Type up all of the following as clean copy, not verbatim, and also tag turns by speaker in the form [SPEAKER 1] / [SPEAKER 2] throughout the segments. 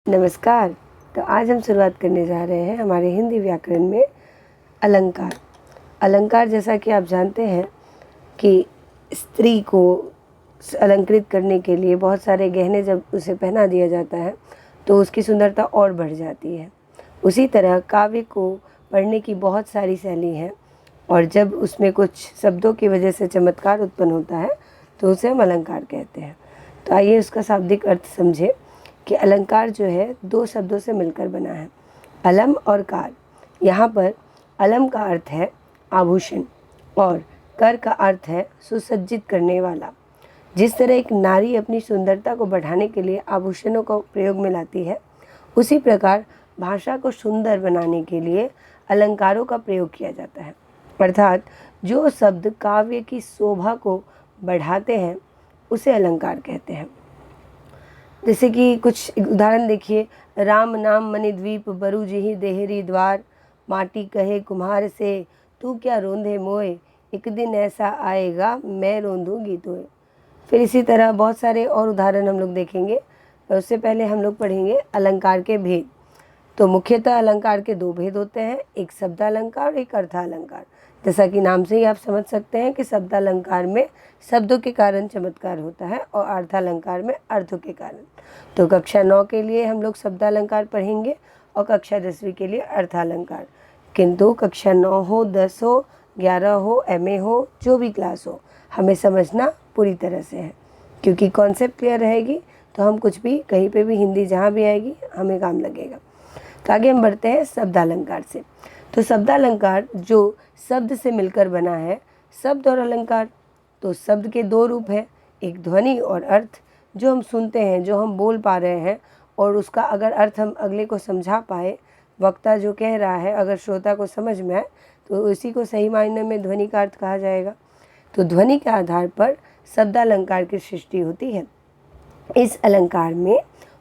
[SPEAKER 1] नमस्कार। तो आज हम शुरुआत करने जा रहे हैं हमारे हिंदी व्याकरण में अलंकार। अलंकार जैसा कि आप जानते हैं कि स्त्री को अलंकृत करने के लिए बहुत सारे गहने जब उसे पहना दिया जाता है तो उसकी सुंदरता और बढ़ जाती है। उसी तरह काव्य को पढ़ने की बहुत सारी शैली है और जब उसमें कुछ शब्दों की वजह से चमत्कार उत्पन्न होता है तो उसे हम अलंकार कहते हैं। तो आइए उसका शाब्दिक अर्थ समझें कि अलंकार जो है दो शब्दों से मिलकर बना है, अलम और कार। यहाँ पर अलम का अर्थ है आभूषण और कर का अर्थ है सुसज्जित करने वाला। जिस तरह एक नारी अपनी सुंदरता को बढ़ाने के लिए आभूषणों को प्रयोग में लाती है, उसी प्रकार भाषा को सुंदर बनाने के लिए अलंकारों का प्रयोग किया जाता है। अर्थात जो शब्द काव्य की शोभा को बढ़ाते हैं उसे अलंकार कहते हैं। जैसे कि कुछ उदाहरण देखिए, राम नाम मनि द्वीप बरु जिहि देहरी द्वार, माटी कहे कुम्हार से तू क्या रोंधे मोए, एक दिन ऐसा आएगा मैं रोंधूंगी तोए। फिर इसी तरह बहुत सारे और उदाहरण हम लोग देखेंगे, पर उससे पहले हम लोग पढ़ेंगे अलंकार के भेद। तो मुख्यतः अलंकार के दो भेद होते हैं, एक शब्दालंकार और एक अर्थालंकार। जैसा कि नाम से ही आप समझ सकते हैं कि शब्दालंकार में शब्दों के कारण चमत्कार होता है और अर्थालंकार में अर्थों के कारण। तो कक्षा 9 के लिए हम लोग शब्दालंकार पढ़ेंगे और कक्षा 10वीं के लिए अर्थालंकार। किंतु कक्षा 9 हो, 10 हो, 11 हो, MA हो, जो भी क्लास हो, हमें समझना पूरी तरह से है, क्योंकि कॉन्सेप्ट क्लियर रहेगी तो हम कुछ भी कहीं पे भी हिंदी जहाँ भी आएगी हमें काम लगेगा। तो आगे हम बढ़ते हैं शब्दालंकार से। तो शब्दालंकार जो शब्द से मिलकर बना है, शब्द और अलंकार। तो शब्द के दो रूप हैं, एक ध्वनि और अर्थ। जो हम सुनते हैं, जो हम बोल पा रहे हैं और उसका अगर अर्थ हम अगले को समझा पाए, वक्ता जो कह रहा है अगर श्रोता को समझ में आए तो इसी को सही मायने में ध्वनि का अर्थ कहा जाएगा। तो ध्वनि के आधार पर शब्दालंकार की सृष्टि होती है। इस अलंकार में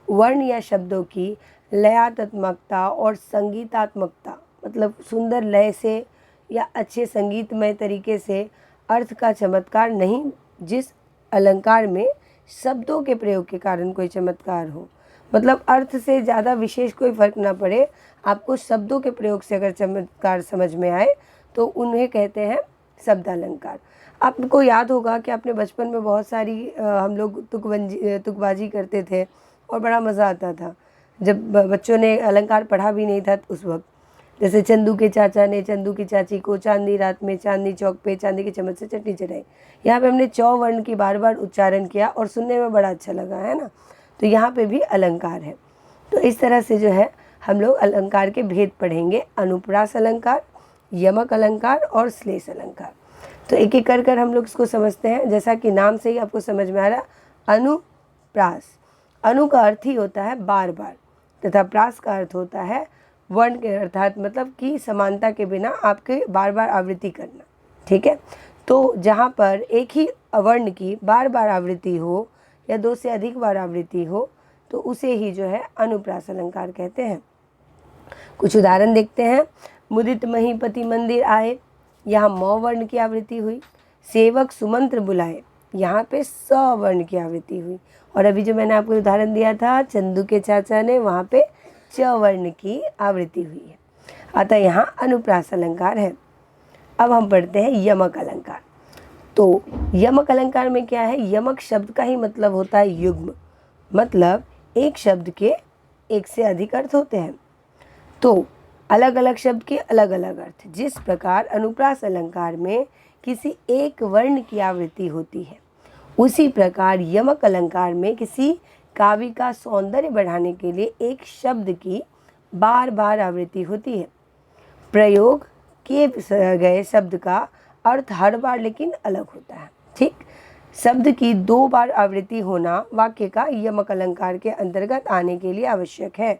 [SPEAKER 1] वर्ण या शब्दों की लयात्मकता और संगीतात्मकता, मतलब सुंदर लय से या अच्छे संगीतमय तरीके से अर्थ का चमत्कार नहीं, जिस अलंकार में शब्दों के प्रयोग के कारण कोई चमत्कार हो, मतलब अर्थ से ज़्यादा विशेष कोई फर्क ना पड़े, आपको शब्दों के प्रयोग से अगर चमत्कार समझ में आए तो उन्हें कहते हैं शब्दालंकार। आपको याद होगा कि आपने बचपन में बहुत सारी हम लोग तुकबाजी करते थे और बड़ा मज़ा आता था जब बच्चों ने अलंकार पढ़ा भी नहीं था उस वक्त। जैसे चंदू के चाचा ने चंदू की चाची को चांदनी रात में चांदनी चौक पे चांदी की चम्मच से चटनी चढ़ाई। यहाँ पे हमने चौ वर्ण की बार बार उच्चारण किया और सुनने में बड़ा अच्छा लगा, है ना। तो यहाँ पे भी अलंकार है। तो इस तरह से जो है हम लोग अलंकार के भेद पढ़ेंगे, अनुप्रास अलंकार, यमक अलंकार और श्लेष अलंकार। तो एक एक कर हम लोग इसको समझते हैं। जैसा कि नाम से ही आपको समझ में आ रहा, अनुप्रास। अनु का अर्थ ही होता है बार बार, तथा प्रास का अर्थ होता है वर्ण के, अर्थात मतलब कि समानता के बिना आपके बार बार आवृत्ति करना, ठीक है। तो जहाँ पर एक ही वर्ण की बार बार आवृत्ति हो या दो से अधिक बार आवृत्ति हो तो उसे ही जो है अनुप्रास अलंकार कहते हैं। कुछ उदाहरण देखते हैं। मुदित महीपति मंदिर आए, यहाँ म वर्ण की आवृत्ति हुई। सेवक सुमंत्र बुलाए, यहाँ पे स वर्ण की आवृत्ति हुई। और अभी जो मैंने आपको उदाहरण दिया था चंदू के चाचा ने, वहाँ पे च वर्ण की आवृत्ति हुई है, अतः यहाँ अनुप्रास अलंकार है। अब हम पढ़ते हैं यमक अलंकार। तो यमक अलंकार में क्या है, यमक शब्द का ही मतलब होता है युग्म, मतलब एक शब्द के एक से अधिक अर्थ होते हैं। तो अलग अलग शब्द के अलग अलग अर्थ। जिस प्रकार अनुप्रास अलंकार में किसी एक वर्ण की आवृत्ति होती है, उसी प्रकार यमक अलंकार में किसी काव्य का सौंदर्य बढ़ाने के लिए एक शब्द की बार बार आवृत्ति होती है। प्रयोग किए गए शब्द का अर्थ हर बार लेकिन अलग होता है, ठीक। शब्द की 2 बार आवृत्ति होना वाक्य का यमक अलंकार के अंतर्गत आने के लिए आवश्यक है,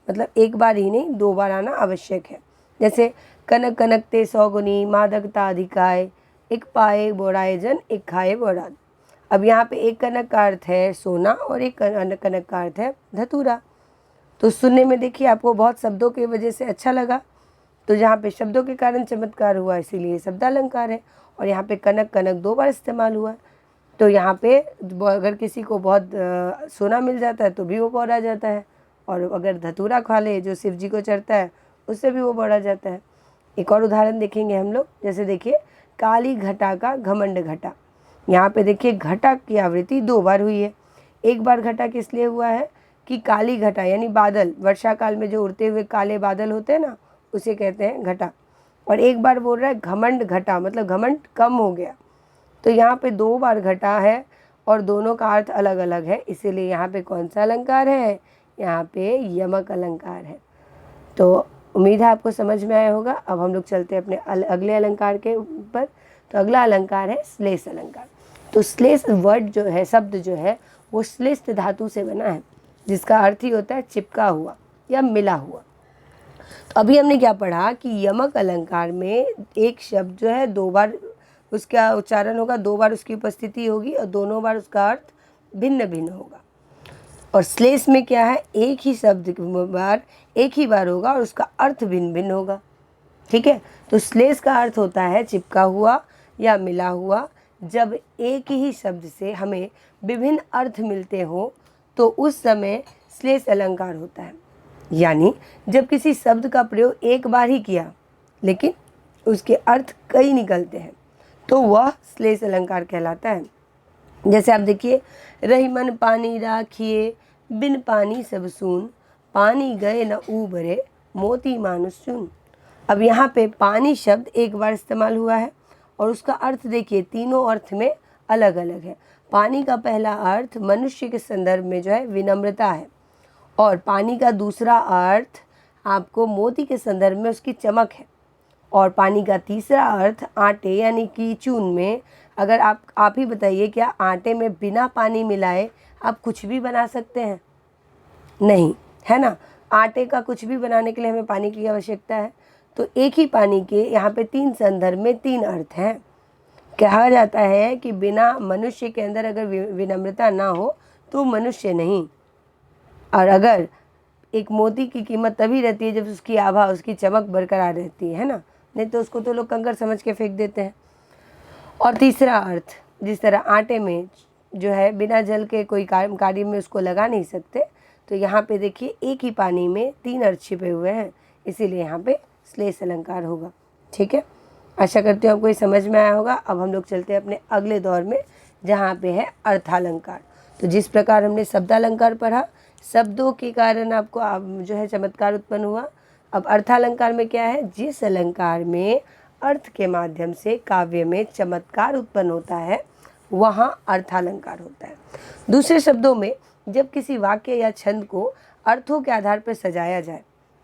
[SPEAKER 1] मतलब एक बार ही नहीं 2 बार आना आवश्यक है। जैसे कनक कनकते 100 गुनी, मादकता अधिकाय, एक पाए बोराए जन, एक खाए बोरा। अब यहाँ पे एक कनक का अर्थ है सोना और एक कनक का अर्थ है धतूरा। तो सुनने में देखिए आपको बहुत शब्दों की वजह से अच्छा लगा, तो जहाँ पे शब्दों के कारण चमत्कार हुआ इसीलिए शब्दालंकार है। और यहाँ पे कनक कनक 2 बार इस्तेमाल हुआ, तो यहाँ पे अगर किसी को बहुत सोना मिल जाता है तो भी वो पौरा जाता है, और अगर धतूरा खा ले जो शिव जी को चढ़ता है उससे भी वो बढ़ा जाता है। एक और उदाहरण देखेंगे हम लोग, जैसे देखिए काली घटा का घमंड घटा। यहाँ पे देखिए घटा की आवृत्ति 2 बार हुई है। एक बार घटा किस लिए हुआ है कि काली घटा यानी बादल, वर्षा काल में जो उड़ते हुए काले बादल होते हैं ना, उसे कहते हैं घटा। और एक बार बोल रहा है घमंड घटा, मतलब घमंड कम हो गया। तो यहाँ पे 2 बार घटा है और दोनों का अर्थ अलग अलग है, इसीलिए यहाँ पे कौन सा अलंकार है, यहाँ पे यमक अलंकार है। तो उम्मीद है आपको समझ में आया होगा। अब हम लोग चलते हैं अपने अगले अलंकार के ऊपर। तो अगला अलंकार है श्लेष अलंकार। तो श्लेष वर्ड जो है, शब्द जो है, वो श्लेष्ठ धातु से बना है, जिसका अर्थ ही होता है चिपका हुआ या मिला हुआ। तो अभी हमने क्या पढ़ा कि यमक अलंकार में एक शब्द जो है 2 बार उसका उच्चारण होगा, 2 बार उसकी उपस्थिति होगी और दोनों बार उसका अर्थ भिन्न भिन्न होगा। और श्लेष में क्या है, एक ही शब्द बार एक ही बार होगा और उसका अर्थ भिन्न भिन्न होगा। ठीक है, तो श्लेष का अर्थ होता है चिपका हुआ या मिला हुआ। जब एक ही शब्द से हमें विभिन्न अर्थ मिलते हो तो उस समय श्लेष अलंकार होता है। यानी जब किसी शब्द का प्रयोग एक बार ही किया लेकिन उसके अर्थ कई निकलते हैं तो वह श्लेष अलंकार कहलाता है। जैसे आप देखिए, रही मन पानी राखिए, बिन पानी सब सून, पानी गए न ऊबरे, मोती मानुष चुन। अब यहाँ पे पानी शब्द एक बार इस्तेमाल हुआ है और उसका अर्थ देखिए तीनों अर्थ में अलग अलग है। पानी का पहला अर्थ मनुष्य के संदर्भ में जो है विनम्रता है, और पानी का दूसरा अर्थ आपको मोती के संदर्भ में उसकी चमक है, और पानी का तीसरा अर्थ आटे यानी कि चून में। अगर आप ही बताइए, क्या आटे में बिना पानी मिलाए आप कुछ भी बना सकते हैं? नहीं, है ना। आटे का कुछ भी बनाने के लिए हमें पानी की आवश्यकता है। तो एक ही पानी के यहाँ पे 3 संदर्भ में 3 अर्थ हैं। कहा जाता है कि बिना मनुष्य के अंदर अगर विनम्रता ना हो तो मनुष्य नहीं। और अगर एक मोती की कीमत तभी रहती है जब उसकी आभा, उसकी चमक बरकरार रहती है ना, नहीं तो उसको तो लोग कंकर समझ के फेंक देते हैं। और तीसरा अर्थ, जिस तरह आटे में जो है बिना जल के कोई कार्य में उसको लगा नहीं सकते, तो यहाँ पे देखिए एक ही पानी में 3 अर्थ छिपे हुए हैं, इसीलिए यहाँ पे श्लेष अलंकार होगा। ठीक है, आशा करती हूँ आपको ये समझ में आया होगा। अब हम लोग चलते हैं अपने अगले दौर में, जहाँ पे है अर्थालंकार। तो जिस प्रकार हमने शब्दालंकार पढ़ा, शब्दों के कारण आपको जो है चमत्कार उत्पन्न हुआ। अब अर्थालंकार में क्या है, जिस अलंकार में अर्थ के माध्यम से काव्य में चमत्कार उत्पन्न होता है वहाँ अर्थालंकार होता है। दूसरे शब्दों में जब किसी वाक्य या छंद को अर्थों के आधार पर सजाया जाए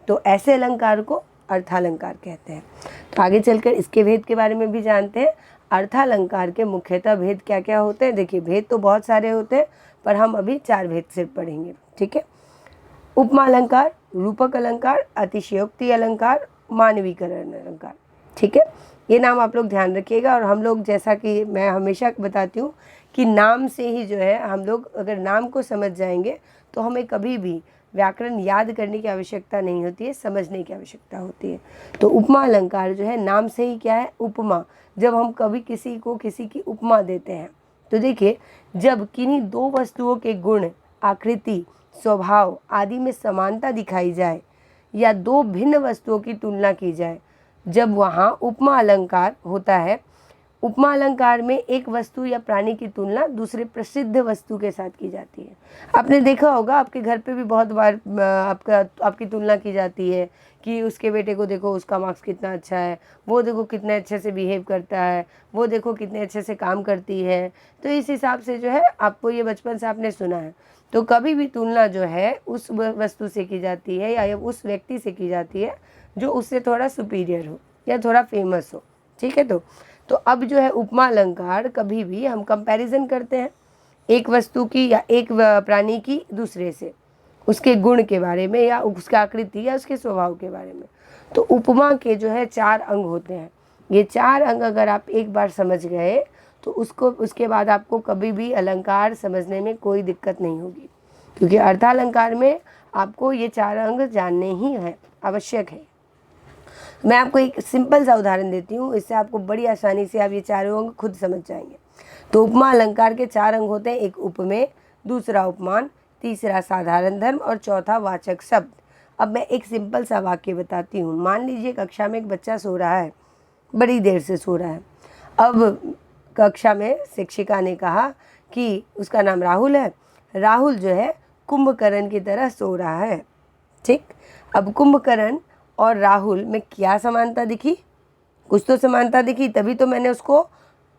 [SPEAKER 1] तो ऐसे अलंकार को अर्थालंकार कहते हैं। तो आगे चलकर इसके भेद के बारे में भी जानते हैं। अर्थालंकार के मुख्यतः भेद क्या क्या होते हैं। देखिए, भेद तो बहुत सारे होते हैं पर हम अभी 4 भेद सिर्फ पढ़ेंगे। ठीक है, उपमा अलंकार, रूपक अलंकार, अतिशयोक्ति अलंकार, मानवीकरण अलंकार। ठीक है, ये नाम आप लोग ध्यान रखिएगा। और हम लोग, जैसा कि मैं हमेशा बताती हूँ कि नाम से ही जो है हम लोग अगर नाम को समझ जाएंगे तो हमें कभी भी व्याकरण याद करने की आवश्यकता नहीं होती है, समझने की आवश्यकता होती है। तो उपमा अलंकार जो है नाम से ही क्या है, उपमा। जब हम कभी किसी को किसी की उपमा देते हैं तो देखिए, जब किन्हीं 2 वस्तुओं के गुण, आकृति, स्वभाव आदि में समानता दिखाई जाए या 2 भिन्न वस्तुओं की तुलना की जाए, जब वहाँ उपमा अलंकार होता है। उपमा अलंकार में एक वस्तु या प्राणी की तुलना दूसरे प्रसिद्ध वस्तु के साथ की जाती है। आपने देखा होगा, आपके घर पे भी बहुत बार आपकी तुलना की जाती है कि उसके बेटे को देखो, उसका मार्क्स कितना अच्छा है, वो देखो कितने अच्छे से बिहेव करता है, वो देखो कितने अच्छे से काम करती है। तो इस हिसाब से जो है आपको ये बचपन से आपने सुना है। तो कभी भी तुलना जो है उस वस्तु से की जाती है या उस व्यक्ति से की जाती है जो उससे थोड़ा सुपीरियर हो या थोड़ा फेमस हो। ठीक है, तो अब जो है उपमा अलंकार कभी भी हम कंपैरिजन करते हैं एक वस्तु की या एक प्राणी की दूसरे से, उसके गुण के बारे में या उसकी आकृति या उसके स्वभाव के बारे में। तो उपमा के जो है 4 अंग होते हैं। ये 4 अंग अगर आप एक बार समझ गए तो उसके बाद आपको कभी भी अलंकार समझने में कोई दिक्कत नहीं होगी, क्योंकि अर्थालंकार में आपको ये 4 अंग जानने ही है, आवश्यक है। मैं आपको एक सिंपल सा उदाहरण देती हूँ, इससे आपको बड़ी आसानी से आप ये 4 अंग खुद समझ जाएंगे। तो उपमा अलंकार के 4 अंग होते हैं, एक उपमेय, दूसरा उपमान, तीसरा साधारण धर्म और चौथा वाचक शब्द। अब मैं एक सिंपल सा वाक्य बताती हूँ। मान लीजिए कक्षा में एक बच्चा सो रहा है, बड़ी देर से सो रहा है। अब कक्षा में शिक्षिका ने कहा कि उसका नाम राहुल है, राहुल जो है कुंभकर्ण की तरह सो रहा है। ठीक, अब कुंभकर्ण और राहुल में क्या समानता दिखी? कुछ तो समानता दिखी, तभी तो मैंने उसको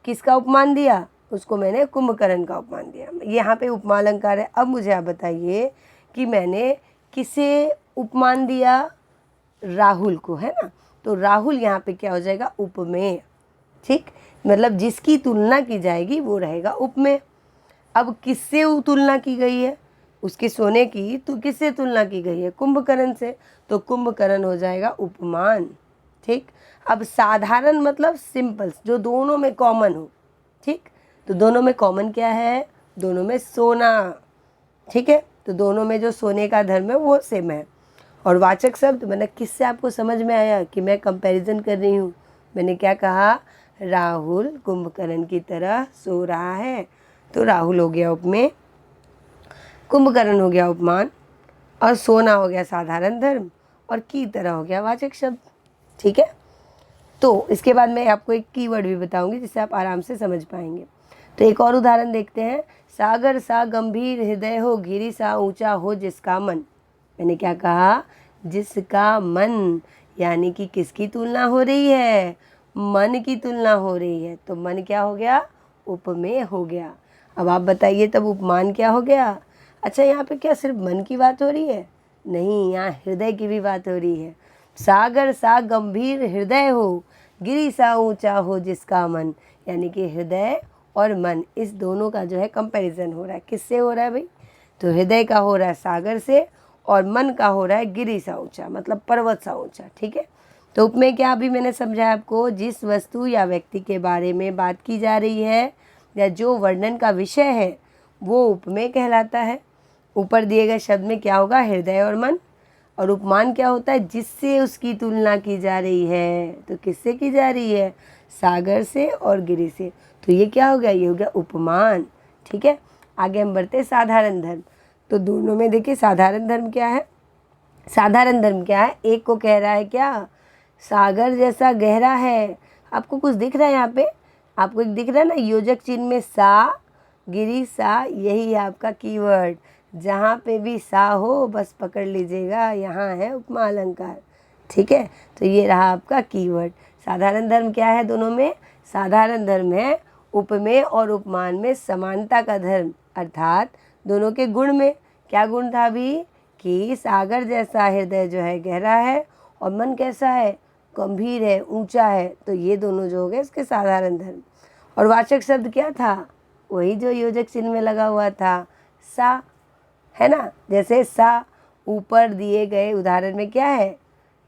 [SPEAKER 1] किसका उपमान दिया? उसको मैंने कुंभकर्ण का उपमान दिया। यहाँ पे उपमा अलंकार है। अब मुझे आप बताइए कि मैंने किसे उपमान दिया? राहुल को, है ना। तो राहुल यहाँ पे क्या हो जाएगा? उपमेय। ठीक, मतलब जिसकी तुलना की जाएगी वो रहेगा उपमेय। अब किससे तुलना की गई है? उसके सोने की तो किससे तुलना की गई है? कुंभकर्ण से, तो कुंभकर्ण हो जाएगा उपमान। ठीक, अब साधारण मतलब सिंपल, जो दोनों में कॉमन हो। ठीक, तो दोनों में कॉमन क्या है? दोनों में सोना। ठीक है, तो दोनों में जो सोने का धर्म है वो सेम है। और वाचक शब्द मैंने किससे आपको समझ में आया कि मैं कंपैरिजन कर रही हूँ? मैंने क्या कहा? राहुल कुंभकर्ण की तरह सो रहा है, तो राहुल हो गया उपमेय, कुंभकर्ण हो गया उपमान, और सोना हो गया साधारण धर्म, और की तरह हो गया वाचक शब्द। ठीक है, तो इसके बाद मैं आपको एक कीवर्ड भी बताऊंगी जिससे आप आराम से समझ पाएंगे। तो एक और उदाहरण देखते हैं। सागर सा गंभीर हृदय हो, गिरी सा ऊंचा हो जिसका मन। मैंने क्या कहा? जिसका मन, यानी कि किसकी तुलना हो रही है? मन की तुलना हो रही है, तो मन क्या हो गया? उपमेय हो गया। अब आप बताइए तब उपमान क्या हो गया? अच्छा, यहाँ पे क्या सिर्फ मन की बात हो रही है? नहीं, यहाँ हृदय की भी बात हो रही है। सागर सा गंभीर हृदय हो, गिरी सा ऊंचा हो जिसका मन, यानी कि हृदय और मन, इस दोनों का जो है कंपैरिजन हो रहा है। किससे हो रहा है भाई? तो हृदय का हो रहा है सागर से, और मन का हो रहा है गिरी सा ऊंचा, मतलब पर्वत सा ऊंचा। ठीक है, तो उपमेय क्या अभी मैंने समझाया आपको? जिस वस्तु या व्यक्ति के बारे में बात की जा रही है या जो वर्णन का विषय है वो उपमेय कहलाता है। ऊपर दिए गए शब्द में क्या होगा? हृदय और मन। और उपमान क्या होता है? जिससे उसकी तुलना की जा रही है। तो किससे की जा रही है? सागर से और गिरी से। तो ये क्या हो गया? ये हो गया उपमान। ठीक है, आगे हम बढ़ते हैं साधारण धर्म। तो दोनों में देखिए साधारण धर्म क्या है? साधारण धर्म क्या है? एक को कह रहा है क्या? सागर जैसा गहरा है। आपको कुछ दिख रहा है यहाँ पे? आपको एक दिख रहा है ना, योजक चिन्ह में सा, गिरी सा, यही है आपका कीवर्ड। जहाँ पे भी सा हो बस पकड़ लीजिएगा, यहाँ है उपमा अलंकार। ठीक है, तो ये रहा आपका कीवर्ड। साधारण धर्म क्या है दोनों में? साधारण धर्म है उपमेय और उपमान में समानता का धर्म, अर्थात दोनों के गुण में। क्या गुण था अभी? कि सागर जैसा हृदय जो है गहरा है, और मन कैसा है? गंभीर है, ऊंचा है। तो ये दोनों जो हो गए इसके साधारण धर्म। और वाचक शब्द क्या था? वही जो योजक चिन्ह में लगा हुआ था, सा, है ना। जैसे सा ऊपर दिए गए उदाहरण में क्या है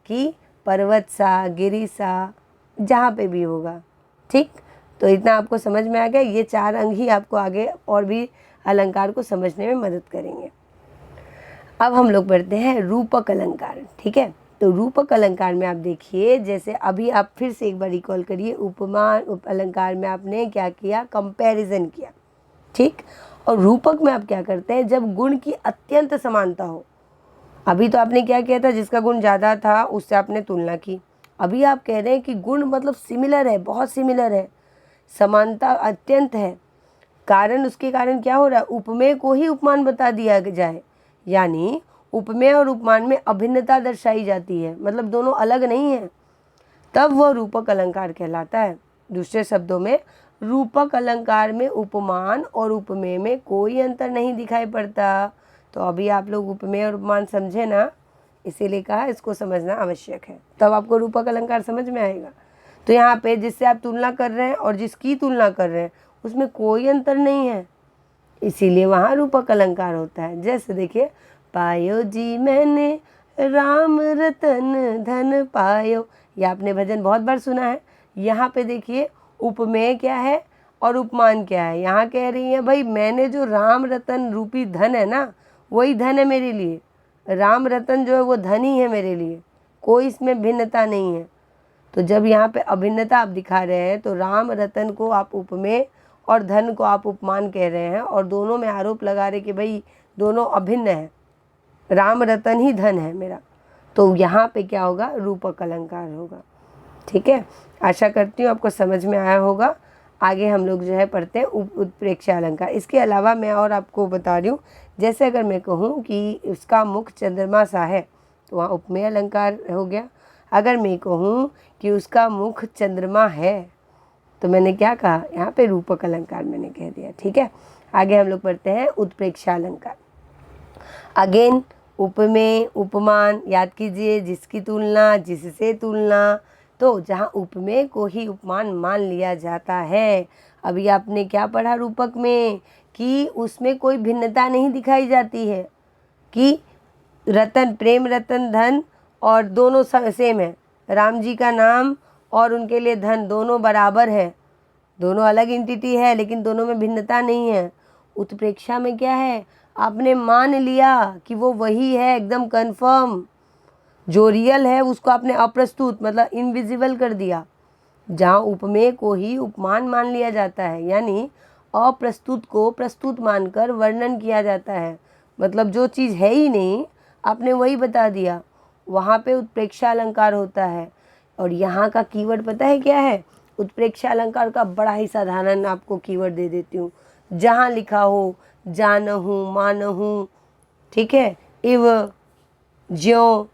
[SPEAKER 1] कि पर्वत सा, गिरी सा, जहाँ पे भी होगा। ठीक, तो इतना आपको समझ में आ गया। ये 4 अंग ही आपको आगे और भी अलंकार को समझने में मदद करेंगे। अब हम लोग बढ़ते हैं रूपक अलंकार। ठीक है, तो रूपक अलंकार में आप देखिए, जैसे अभी आप फिर से एक बार रिकॉल करिए, उपमान उप अलंकार में आपने क्या किया? कंपैरिजन किया। ठीक, और रूपक में आप क्या करते हैं? जब गुण की अत्यंत समानता हो। अभी तो आपने क्या किया था? जिसका गुण ज़्यादा था उससे आपने तुलना की। अभी आप कह रहे हैं कि गुण मतलब सिमिलर है, बहुत सिमिलर है, समानता अत्यंत है। कारण, उसके कारण क्या हो रहा है? उपमेय को ही उपमान बता दिया जाए, यानी उपमेय और उपमान में अभिन्नता दर्शाई जाती है, मतलब दोनों अलग नहीं है, तब वह रूपक अलंकार कहलाता है। दूसरे शब्दों में, रूपक अलंकार में उपमान और उपमेय में कोई अंतर नहीं दिखाई पड़ता। तो अभी आप लोग उपमेय और उपमान समझे ना, इसीलिए कहा इसको समझना आवश्यक है, तब आपको रूपक अलंकार समझ में आएगा। तो यहाँ पे जिससे आप तुलना कर रहे हैं और जिसकी तुलना कर रहे हैं उसमें कोई अंतर नहीं है, इसीलिए वहाँ रूपक अलंकार होता है। जैसे देखिए, पायो जी मैंने राम रतन धन पायो, ये आपने भजन बहुत बार सुना है। यहाँ पे देखिए उपमेय क्या है और उपमान क्या है। यहाँ कह रही है भाई मैंने जो राम रतन रूपी धन है ना, वही धन है मेरे लिए। राम रतन जो है वो धन ही है मेरे लिए, कोई इसमें भिन्नता नहीं है। तो जब यहाँ पे अभिन्नता आप दिखा रहे हैं तो राम रतन को आप उपमेय और धन को आप उपमान कह रहे हैं, और दोनों में आरोप लगा रहे कि भाई दोनों अभिन्न है, राम रतन ही धन है मेरा, तो यहाँ पे क्या होगा, रूपक अलंकार होगा। ठीक है, आशा करती हूँ आपको समझ में आया होगा। आगे हम लोग जो है पढ़ते हैं उत्प्रेक्षा अलंकार। इसके अलावा मैं और आपको बता रही हूँ, जैसे अगर मैं कहूँ कि उसका मुख चंद्रमा सा है तो वहाँ उपमेय अलंकार हो गया। अगर मैं कहूँ कि उसका मुख चंद्रमा है तो मैंने क्या कहा, यहाँ पे रूपक अलंकार मैंने कह दिया। ठीक है, आगे हम लोग पढ़ते हैं उत्प्रेक्षा अलंकार। अगेन उपमेय उपमान याद कीजिए, जिसकी तुलना, जिससे तुलना, तो जहाँ उपमेय को ही उपमान मान लिया जाता है। अभी आपने क्या पढ़ा रूपक में कि उसमें कोई भिन्नता नहीं दिखाई जाती है कि रतन, प्रेम रतन धन और दोनों सेम है, राम जी का नाम और उनके लिए धन दोनों बराबर है, दोनों अलग एंटिटी है लेकिन दोनों में भिन्नता नहीं है। उत्प्रेक्षा में क्या है, आपने मान लिया कि वो वही है, एकदम कंफर्म, जो रियल है उसको आपने अप्रस्तुत मतलब इनविजिबल कर दिया। जहाँ उपमेय को ही उपमान मान लिया जाता है, यानी अप्रस्तुत को प्रस्तुत मानकर वर्णन किया जाता है, मतलब जो चीज़ है ही नहीं आपने वही बता दिया, वहाँ पे उत्प्रेक्षा अलंकार होता है। और यहाँ का कीवर्ड पता है क्या है, उत्प्रेक्षा अलंकार का बड़ा ही साधारण आपको कीवर्ड दे देती हूँ, जहाँ लिखा हो जानहूँ, मानहूँ, ठीक है, इव, ज्यों,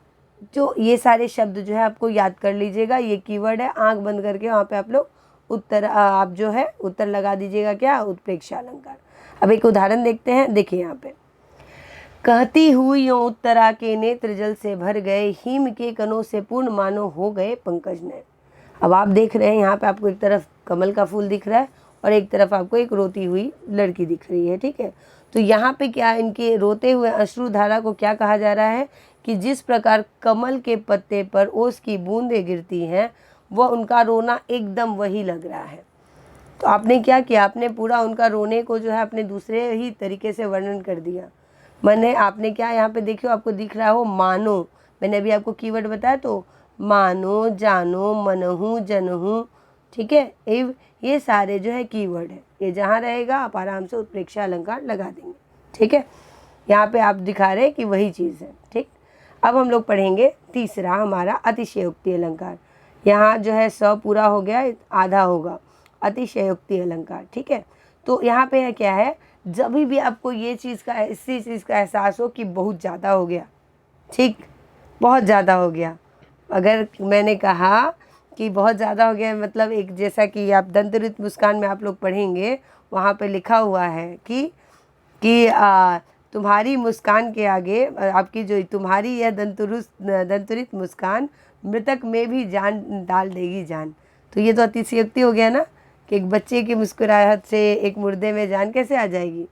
[SPEAKER 1] जो ये सारे शब्द जो है आपको याद कर लीजिएगा, ये कीवर्ड है। आंख बंद करके वहाँ पे आप लोग उत्तर आप जो है उत्तर लगा दीजिएगा, क्या, उत्प्रेक्षा अलंकार। अब एक उदाहरण देखते हैं, देखिए यहाँ पे, कहती हुई यों उत्तरा के नेत्र जल से भर गए, हिम के कणों से पूर्ण मानो हो गए पंकज नयन। अब आप देख रहे हैं यहाँ पे आपको एक तरफ कमल का फूल दिख रहा है और एक तरफ आपको एक रोती हुई लड़की दिख रही है। ठीक है, तो यहाँ पे क्या, इनके रोते हुए अश्रुधारा को क्या कहा जा रहा है कि जिस प्रकार कमल के पत्ते पर ओस की बूंदें गिरती हैं, वह उनका रोना एकदम वही लग रहा है। तो आपने क्या किया, आपने पूरा उनका रोने को जो है अपने दूसरे ही तरीके से वर्णन कर दिया। मैंने आपने क्या यहाँ पे देखियो, आपको दिख रहा हो मानो, मैंने अभी आपको कीवर्ड बताया, तो मानो, जानो, मनहूँ, जनहूँ, ठीक है, ये सारे जो है कीवर्ड है, ये जहाँ रहेगा आप आराम से उत्प्रेक्षा अलंकार लगा देंगे। ठीक है, यहाँ पे आप दिखा रहे हैं कि वही चीज़ है। ठीक, अब हम लोग पढ़ेंगे तीसरा हमारा अतिशयोक्ति अलंकार। यहाँ जो है स पूरा हो गया, आधा होगा, अतिशयोक्ति अलंकार। ठीक है, तो यहाँ पे है क्या है, जब भी आपको ये चीज़ का, इसी चीज़ का एहसास हो कि बहुत ज़्यादा हो गया, ठीक, बहुत ज़्यादा हो गया, अगर मैंने कहा कि बहुत ज़्यादा हो गया मतलब एक, जैसा कि आप दंतरित मुस्कान में आप लोग पढ़ेंगे, वहाँ पे लिखा हुआ है कि तुम्हारी मुस्कान के आगे, आपकी जो तुम्हारी यह दंतरित मुस्कान मृतक में भी जान डाल देगी जान। तो ये तो अतिशयोक्ति हो गया ना, कि एक बच्चे की मुस्कुराहट से एक मुर्दे में जान कैसे आ जाएगी।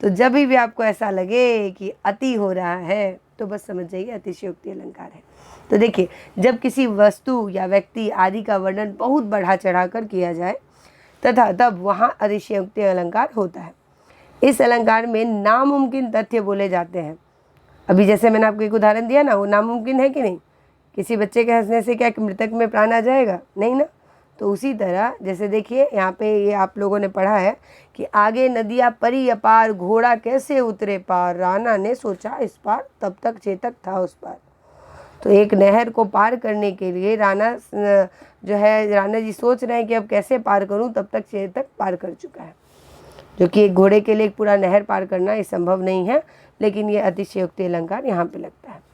[SPEAKER 1] तो जब भी आपको ऐसा लगे कि अति हो रहा है तो बस समझ जाइए अतिशयोक्ति अलंकार है। तो देखिए, जब किसी वस्तु या व्यक्ति आदि का वर्णन बहुत बढ़ा चढ़ाकर किया जाए तथा तब वहाँ अतिशयोक्ति अलंकार होता है। इस अलंकार में नामुमकिन तथ्य बोले जाते हैं। अभी जैसे मैंने आपको एक उदाहरण दिया ना, वो नामुमकिन है कि नहीं, किसी बच्चे के हंसने से क्या मृतक में प्राण आ जाएगा, नहीं ना। तो उसी तरह जैसे देखिए यहाँ पे ये आप लोगों ने पढ़ा है कि आगे नदियाँ परी अपार, घोड़ा कैसे उतरे पार, राणा ने सोचा इस पार, तब तक चेतक था उस पार। तो एक नहर को पार करने के लिए राणा जो है, राणा जी सोच रहे हैं कि अब कैसे पार करूं, तब तक चेतक पार कर चुका है। जो कि एक घोड़े के लिए एक पूरा नहर पार करना ये संभव नहीं है, लेकिन ये अतिशयोक्ति अलंकार यहाँ पे लगता है।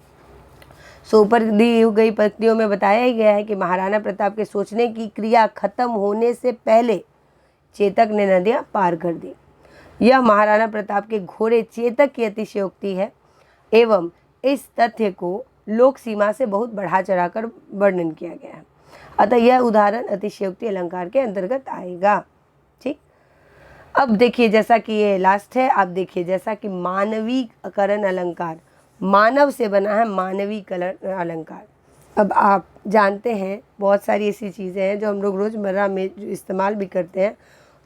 [SPEAKER 1] सो ऊपर दी गई पंक्तियों में बताया ही गया है कि महाराणा प्रताप के सोचने की क्रिया खत्म होने से पहले चेतक ने नदियाँ पार कर दी। यह महाराणा प्रताप के घोड़े चेतक की अतिशयोक्ति है एवं इस तथ्य को लोक सीमा से बहुत बढ़ा चढ़ाकर वर्णन किया गया है, अतः यह उदाहरण अतिशयोक्ति अलंकार के अंतर्गत आएगा। ठीक, अब देखिए जैसा कि ये लास्ट है, आप देखिए जैसा कि मानवीकरण अलंकार, मानव से बना है मानवीकरण अलंकार। अब आप जानते हैं बहुत सारी ऐसी चीज़ें हैं जो हम लोग रोज़मर्रा में इस्तेमाल भी करते हैं।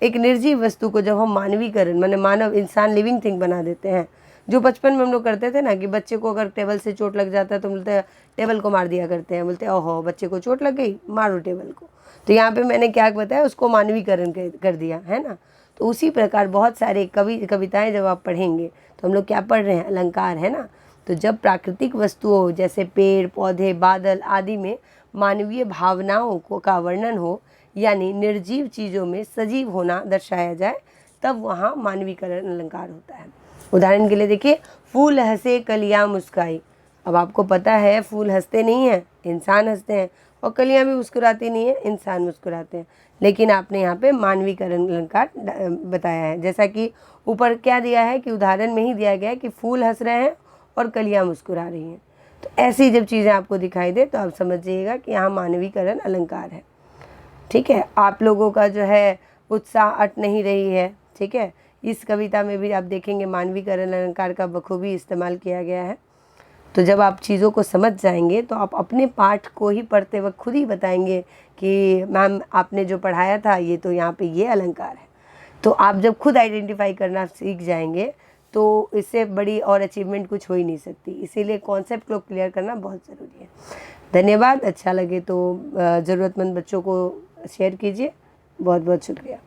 [SPEAKER 1] एक निर्जीव वस्तु को जब हम मानवीकरण माने मानव, इंसान, लिविंग थिंग बना देते हैं, जो बचपन में हम लोग करते थे ना कि बच्चे को अगर टेबल से चोट लग जाता है तो बोलते हैं टेबल को मार दिया करते हैं, बोलते हैं ओहो बच्चे को चोट लग गई, मारो टेबल को। तो यहाँ पे मैंने क्या बताया, उसको मानवीकरण कर दिया है ना। तो उसी प्रकार बहुत सारे कविताएं जब आप पढ़ेंगे तो हम लोग क्या पढ़ रहे हैं, अलंकार है ना। तो जब प्राकृतिक वस्तुओं जैसे पेड़ पौधे बादल आदि में मानवीय भावनाओं का वर्णन हो, यानी निर्जीव चीज़ों में सजीव होना दर्शाया जाए, तब वहाँ मानवीकरण अलंकार होता है। उदाहरण के लिए देखिए, फूल हंसे कलियाँ मुस्काई। अब आपको पता है फूल हंसते नहीं हैं, इंसान हंसते हैं, और कलियाँ भी मुस्कुराती नहीं है, इंसान मुस्कुराते हैं। लेकिन आपने यहाँ पे मानवीकरण अलंकार बताया है, जैसा कि ऊपर क्या दिया है कि उदाहरण में ही दिया गया है कि फूल हंस रहे हैं और कलियाँ मुस्कुरा रही हैं। तो ऐसी जब चीज़ें आपको दिखाई दे तो आप समझिएगा कि यहाँ मानवीकरण अलंकार है। ठीक है, आप लोगों का जो है उत्साह अट नहीं रही है। ठीक है, इस कविता में भी आप देखेंगे मानवीकरण अलंकार का बखूबी इस्तेमाल किया गया है। तो जब आप चीज़ों को समझ जाएंगे तो आप अपने पाठ को ही पढ़ते वक्त खुद ही बताएंगे कि मैम आपने जो पढ़ाया था ये तो यहाँ पे ये अलंकार है। तो आप जब खुद आइडेंटिफाई करना सीख जाएंगे तो इससे बड़ी और अचीवमेंट कुछ हो ही नहीं सकती। इसीलिए कॉन्सेप्ट को क्लियर करना बहुत ज़रूरी है। धन्यवाद। अच्छा लगे तो ज़रूरतमंद बच्चों को शेयर कीजिए। बहुत बहुत शुक्रिया।